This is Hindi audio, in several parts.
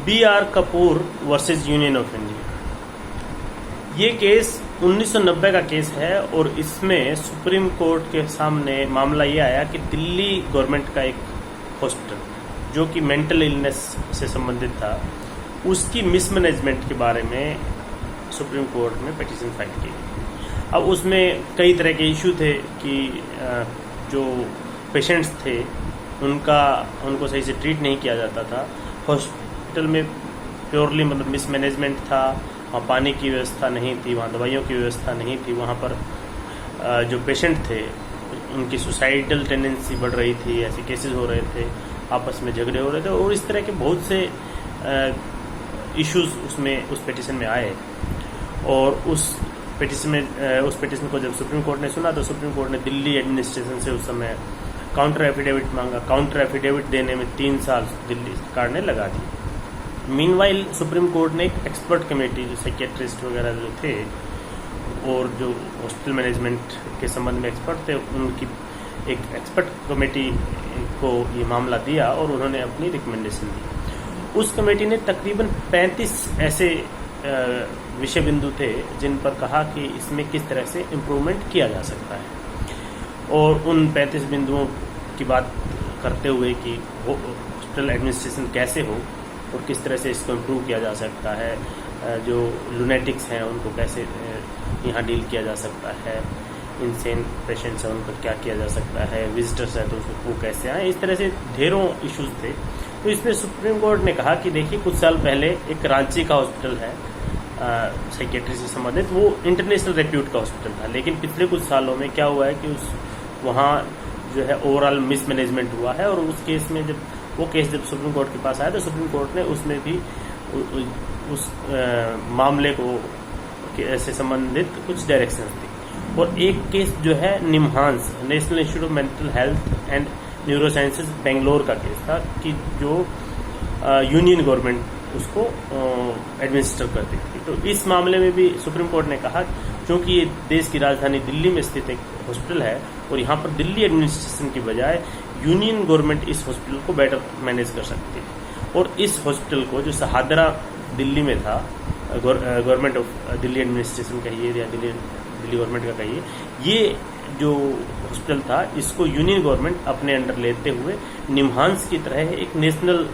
B.R. Kapoor versus union of India. ये केस 1990 का केस है और इसमें सुप्रीम कोर्ट के सामने मामला ये आया कि दिल्ली गवर्नमेंट का एक हॉस्पिटल जो कि मेंटल इलनेस से संबंधित था, उसकी मिसमैनेजमेंट के बारे में सुप्रीम कोर्ट में पिटीशन फाइल की। अब उसमें कई तरह के इशू थे कि जो पेशेंट्स थे उनको सही से ट्रीट नहीं किया जाता था, हॉस्पिटल में प्योरली मतलब मिसमैनेजमेंट था, वहाँ पानी की व्यवस्था नहीं थी, वहाँ दवाइयों की व्यवस्था नहीं थी, वहाँ पर जो पेशेंट थे उनकी सुसाइडल टेंडेंसी बढ़ रही थी, ऐसे केसेस हो रहे थे, आपस में झगड़े हो रहे थे और इस तरह के बहुत से इश्यूज उस पिटीशन में आए। और उस पिटीशन को जब सुप्रीम कोर्ट ने सुना तो सुप्रीम कोर्ट ने दिल्ली एडमिनिस्ट्रेशन से उस समय काउंटर एफिडेविट मांगा। काउंटर एफिडेविट देने में 3 साल दिल्ली सरकार ने लगा दी। मीनवाइल सुप्रीम कोर्ट ने एक एक्सपर्ट कमेटी, जो साइकियाट्रिस्ट वगैरह जो थे और जो हॉस्पिटल मैनेजमेंट के संबंध में एक्सपर्ट थे, उनकी एक एक्सपर्ट कमेटी को ये मामला दिया और उन्होंने अपनी रिकमेंडेशन दी। उस कमेटी ने तकरीबन 35 ऐसे विषय बिंदु थे जिन पर कहा कि इसमें किस तरह से इम्प्रूवमेंट किया जा सकता है और उन 35 बिंदुओं की बात करते हुए कि हॉस्पिटल एडमिनिस्ट्रेशन कैसे हो और किस तरह से इसको इम्प्रूव किया जा सकता है, जो लुनेटिक्स हैं उनको कैसे यहाँ डील किया जा सकता है, इंसेन पेशेंट्स हैं उनको क्या किया जा सकता है, विजिटर्स हैं तो उसको वो कैसे आए, इस तरह से ढेरों इश्यूज थे। तो इसमें सुप्रीम कोर्ट ने कहा कि देखिए, कुछ साल पहले एक रांची का हॉस्पिटल है साइकेट्री से संबंधित, वो इंटरनेशनल रेप्यूट का हॉस्पिटल था, लेकिन पिछले कुछ सालों में क्या हुआ है कि वहाँ जो है ओवरऑल मिसमैनेजमेंट हुआ है और उस केस में जब सुप्रीम कोर्ट के पास आया तो सुप्रीम कोर्ट ने उसमें भी उस मामले को से संबंधित कुछ डायरेक्शंस दी। और एक केस जो है निम्हांस, national institute of mental health and neuro sciences Bangalore का केस था कि जो यूनियन गवर्नमेंट उसको एडमिनिस्टर करती थी। तो इस मामले में भी सुप्रीम कोर्ट ने कहा, क्योंकि ये देश की राजधानी दिल्ली में स्थित एक हॉस्पिटल है और यहाँ पर दिल्ली एडमिनिस्ट्रेशन की बजाय यूनियन गवर्नमेंट इस हॉस्पिटल को बेटर मैनेज कर सकती है। और इस हॉस्पिटल को, जो सहादरा दिल्ली में था, गवर्नमेंट ऑफ दिल्ली एडमिनिस्ट्रेशन कहिए या दिल्ली गवर्नमेंट का कहिए, ये जो हॉस्पिटल था इसको यूनियन गवर्नमेंट अपने अंडर लेते हुए निम्हांस की तरह एक national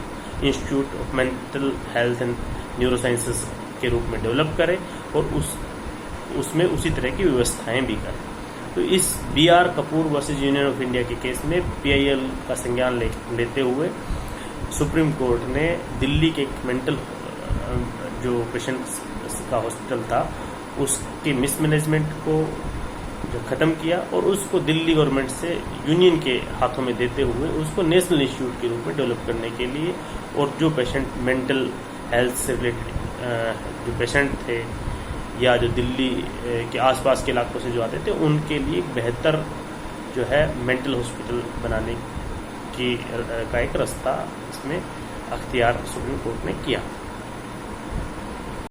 institute of mental health and neuro sciences के रूप में डेवलप करे और उसमें उसी तरह की व्यवस्थाएं भी करें। तो इस B.R. Kapoor versus union of India के केस में PIL का संज्ञान लेते हुए सुप्रीम कोर्ट ने दिल्ली के एक मेंटल जो पेशेंट्स का हॉस्पिटल था उसके मिसमैनेजमेंट को जो ख़त्म किया और उसको दिल्ली गवर्नमेंट से यूनियन के हाथों में देते हुए उसको नेशनल इंस्टीट्यूट के रूप में डेवलप करने के लिए, और जो पेशेंट मेंटल हेल्थ से रिलेटेड जो पेशेंट थे या जो दिल्ली के आसपास के इलाकों से जो आते थे उनके लिए एक बेहतर जो है मेंटल हॉस्पिटल बनाने का एक रास्ता इसमें अख्तियार सुप्रीम कोर्ट ने किया।